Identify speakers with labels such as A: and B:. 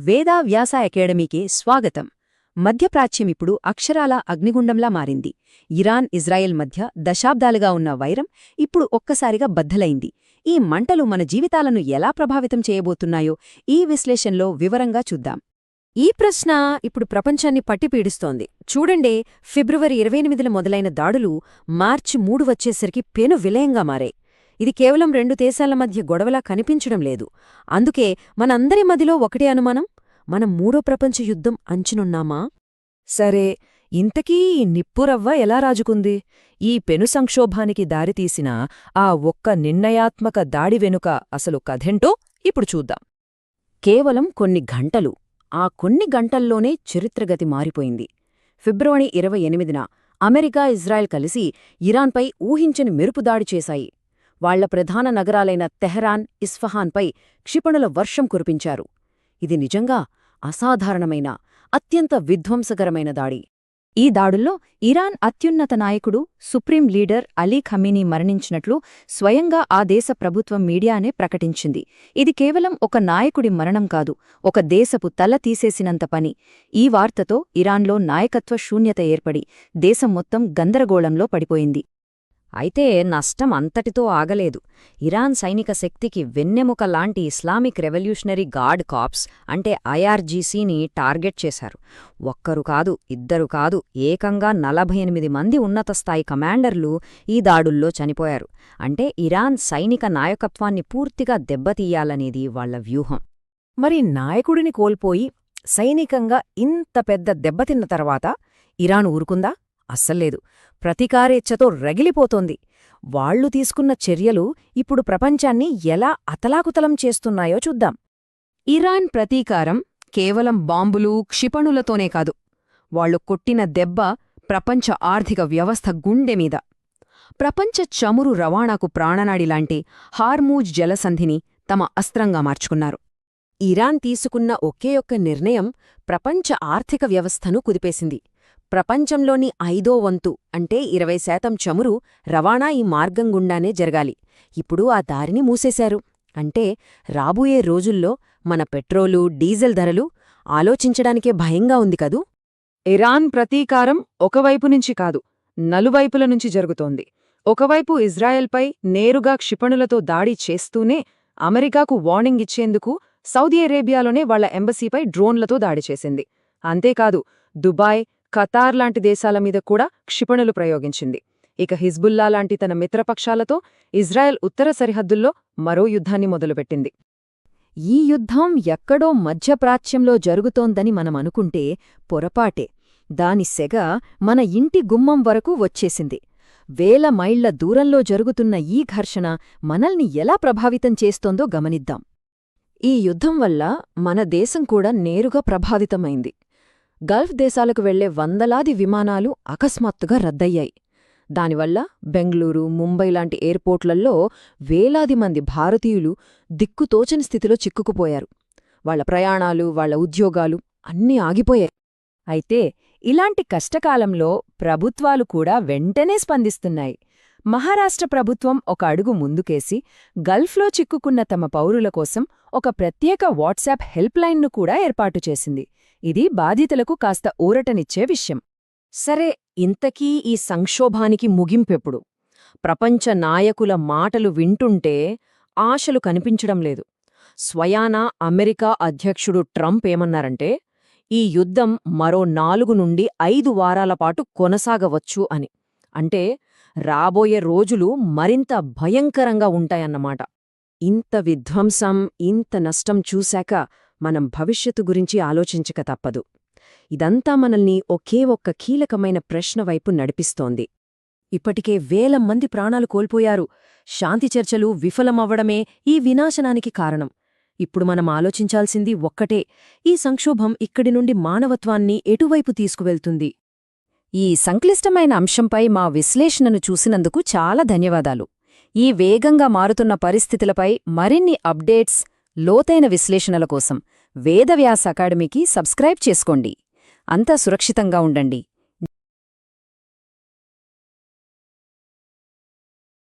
A: వేదా వ్యాస అకాడమీకి స్వాగతం. మధ్యప్రాచ్యమిప్పుడు అక్షరాలా అగ్నిగుండంలా మారింది. ఇరాన్ ఇజ్రాయెల్ మధ్య దశాబ్దాలుగా ఉన్న వైరం ఇప్పుడు ఒక్కసారిగా బద్దలైంది. ఈ మంటలు మన జీవితాలను ఎలా ప్రభావితం చేయబోతున్నాయో ఈ విశ్లేషణలో వివరంగా చూద్దాం.
B: ఈ ప్రశ్న ఇప్పుడు ప్రపంచాన్ని పట్టిపీడిస్తోంది. చూడండి, ఫిబ్రవరి 28న మొదలైన దాడులు మార్చి 3 వచ్చేసరికి పెను విలయంగా మారాయి. ఇది కేవలం రెండు దేశాల మధ్య గొడవలా కనిపించడం లేదు. అందుకే మనందరి మదిలో ఒకటే అనుమానం: మనం మూడో ప్రపంచ యుద్ధం అంచునున్నామా?
C: సరే, ఇంతకీ ఈ నిప్పురవ్వ ఎలా రాజుకుంది? ఈ పెను సంక్షోభానికి దారితీసిన ఆ ఒక్క నిర్ణయాత్మక దాడి వెనుక అసలు కథేంటో ఇప్పుడు చూద్దాం.
A: కేవలం కొన్ని గంటలు. ఆ కొన్ని గంటల్లోనే చరిత్రగతి మారిపోయింది. ఫిబ్రవరి 28న అమెరికా ఇజ్రాయెల్ కలిసి ఇరాన్పై ఊహించని మెరుపుదాడి చేశాయి. వాళ్ల ప్రధాన నగరాలైన తెహరాన్, ఇస్ఫహాన్పై క్షిపణుల వర్షం కురిపించారు. ఇది నిజంగా అసాధారణమైన, అత్యంత విధ్వంసకరమైన దాడి. ఈ దాడుల్లో ఇరాన్ అత్యున్నత నాయకుడు, సుప్రీం లీడర్ అలీ ఖమీనీ మరణించినట్లు స్వయంగా ఆ దేశ ప్రభుత్వం మీడియానే ప్రకటించింది. ఇది కేవలం ఒక నాయకుడి మరణం కాదు, ఒక దేశపు తల తీసేసినంత పని. ఈ వార్తతో ఇరాన్లో నాయకత్వ శూన్యత ఏర్పడి దేశం మొత్తం గందరగోళంలో పడిపోయింది.
B: అయితే నష్టం అంతటితో ఆగలేదు. ఇరాన్ సైనిక శక్తికి వెన్నెముక లాంటి ఇస్లామిక్ రెవల్యూషనరీ గార్డ్ కార్ప్స్ అంటే ఐఆర్జీసీని టార్గెట్ చేశారు. ఒక్కరు కాదు, ఇద్దరు కాదు, ఏకంగా 48 మంది ఉన్నత స్థాయి కమాండర్లు ఈ దాడుల్లో చనిపోయారు. అంటే ఇరాన్ సైనిక నాయకత్వాన్ని పూర్తిగా దెబ్బతీయాలనేది వాళ్ల వ్యూహం.
C: మరి నాయకుడిని కోల్పోయి సైనికంగా ఇంత పెద్ద దెబ్బతిన్న తర్వాత ఇరాన్ ఊరుకుందా? అస్సల్లేదు. ప్రతీకారేచ్ఛతో రగిలిపోతోంది. వాళ్లు తీసుకున్న చర్యలు ఇప్పుడు ప్రపంచాన్ని ఎలా అతలాకుతలం చేస్తున్నాయో చూద్దాం.
A: ఇరాన్ ప్రతీకారం కేవలం బాంబులు, క్షిపణులతోనే కాదు. వాళ్లు కొట్టిన దెబ్బ ప్రపంచ ఆర్థిక వ్యవస్థ గుండెమీద. ప్రపంచ చమురు రవాణాకు ప్రాణనాడిలాంటి హార్మూజ్ జలసంధిని తమ అస్త్రంగా మార్చుకున్నారు.
B: ఇరాన్ తీసుకున్న ఒకే ఒక్క నిర్ణయం ప్రపంచ ఆర్థిక వ్యవస్థను కుదిపేసింది. ప్రపంచంలోని 5వ వంతు అంటే 20% చమురు రవాణా ఈ మార్గం గుండానే జరగాలి. ఇప్పుడు ఆ దారిని మూసేశారు. అంటే రాబోయే రోజుల్లో మన పెట్రోలు, డీజిల్ ధరలు ఆలోచించడానికే భయంగా ఉంది కదూ.
D: ఇరాన్ ప్రతీకారం ఒకవైపు నుంచి కాదు, నలువైపుల నుంచి జరుగుతోంది. ఒకవైపు ఇజ్రాయెల్పై నేరుగా క్షిపణులతో దాడి చేస్తూనే అమెరికాకు వార్నింగ్ ఇచ్చేందుకు సౌదీ అరేబియాలోనే వాళ్ల ఎంబసీపై డ్రోన్లతో దాడి చేసింది. అంతేకాదు, దుబాయ్, ఖతార్ లాంటి దేశాల మీద కూడా క్షిపణులు ప్రయోగించింది. ఇక హిజ్బుల్లా లాంటి తన మిత్రపక్షాలతో ఇజ్రాయెల్ ఉత్తర సరిహద్దుల్లో మరో యుద్ధాన్ని మొదలుపెట్టింది.
B: ఈ యుద్ధం ఎక్కడో మధ్యప్రాచ్యంలో జరుగుతోందని మనమనుకుంటే పొరపాటే. దాని సెగ మన ఇంటి గుమ్మం వరకు వచ్చేసింది. వేల మైళ్ల దూరంలో జరుగుతున్న ఈ ఘర్షణ మనల్ని ఎలా ప్రభావితం చేస్తోందో గమనిద్దాం.
C: ఈ యుద్ధం వల్ల మన దేశం కూడా నేరుగా ప్రభావితమైంది. గల్ఫ్ దేశాలకు వెళ్లే వందలాది విమానాలు అకస్మాత్తుగా రద్దయ్యాయి. దానివల్ల బెంగళూరు, ముంబై లాంటి ఎయిర్పోర్ట్లల్లో వేలాది మంది భారతీయులు దిక్కుతోచని స్థితిలో చిక్కుకుపోయారు. వాళ్ల ప్రయాణాలు, వాళ్ల ఉద్యోగాలు అన్నీ ఆగిపోయాయి.
B: అయితే ఇలాంటి కష్టకాలంలో ప్రభుత్వాలు కూడా వెంటనే స్పందిస్తున్నాయి. మహారాష్ట్ర ప్రభుత్వం ఒక అడుగు ముందుకేసి గల్ఫ్లో చిక్కుకున్న తమ పౌరుల కోసం ఒక ప్రత్యేక వాట్సాప్ హెల్ప్లైన్ను కూడా ఏర్పాటు చేసింది. ఇది బాధితులకు కాస్త ఊరటనిచ్చే విషయం.
C: సరే, ఇంతకీ ఈ సంక్షోభానికి ముగింపెప్పుడు? ప్రపంచ నాయకుల మాటలు వింటుంటే ఆశలు కనిపించడం లేదు. స్వయానా అమెరికా అధ్యక్షుడు ట్రంప్ ఏమన్నారంటే, ఈ యుద్ధం మరో 4 నుండి 5 వారాల పాటు కొనసాగవచ్చు అని. అంటే రాబోయే రోజులు మరింత భయంకరంగా ఉంటాయన్నమాట. ఇంత విధ్వంసం, ఇంత నష్టం చూశాక మనం భవిష్యత్తు గురించి ఆలోచించక తప్పదు. ఇదంతా మనల్ని ఒకే ఒక్క కీలకమైన ప్రశ్న వైపు నడిపిస్తోంది. ఇప్పటికే వేల మంది ప్రాణాలు కోల్పోయారు. శాంతి చర్చలు విఫలమవ్వడమే ఈ వినాశనానికి కారణం. ఇప్పుడు మనం ఆలోచించాల్సింది ఒక్కటే: ఈ సంక్షోభం ఇక్కడి నుండి మానవత్వాన్ని ఎటువైపు తీసుకువెళ్తుంది?
B: ఈ సంక్లిష్టమైన అంశంపై మా విశ్లేషణను చూసినందుకు చాలా ధన్యవాదాలు. ఈ వేగంగా మారుతున్న పరిస్థితులపై మరిన్ని అప్డేట్స్, లోతైన విశ్లేషణల కోసం వేదవ్యాస అకాడమీకి సబ్స్క్రైబ్ చేసుకోండి. అంతా సురక్షితంగా ఉండండి.